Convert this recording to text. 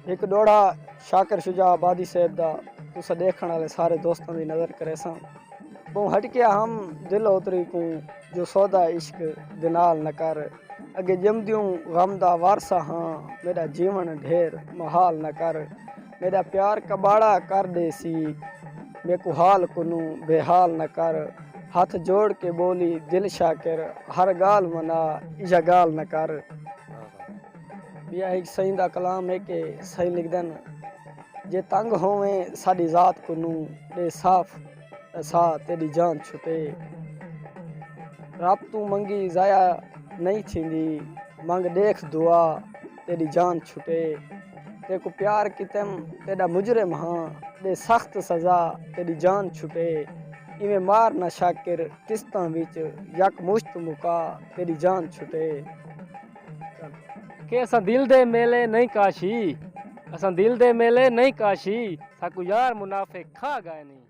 एक डोड़ा शाकिर शुजा आबादी साहब दा तुस देखने वाले सारे दोस्तों की नज़र करे सा वो हट के हम दिल उतरी को जो सौदा इश्क दिनाल न कर अगे जमदियों गम दा वारसा हाँ मेरा जीवन ढेर महाल न कर मेरा प्यार कबाड़ा कर दे सी मैं को हाल कुनू बेहाल न कर हाथ जोड़ के बोली दिल शाकिर हर गाल मना इजा गाल न कर। बिया एक सही दा कलाम है कि सही लिखदन जे तंग होवें साडी जात कुनू दे साफ सा तेरी जान छुटे रब तू मंगी जाया नहीं थींदी मंग देख दुआ तेरी जान छुटे ते को प्यार कितम तेरा मुजरिम हाँ दे सख्त सजा तेरी जान छुटे इवें मार ना शाकिर किस्तां विच यक मुश्त मुका तेरी जान छुटे। के असां दिल दे मेले नहीं काशी, असां दिल दे मेले नहीं काशी, साकू यार मुनाफे खा गए नहीं।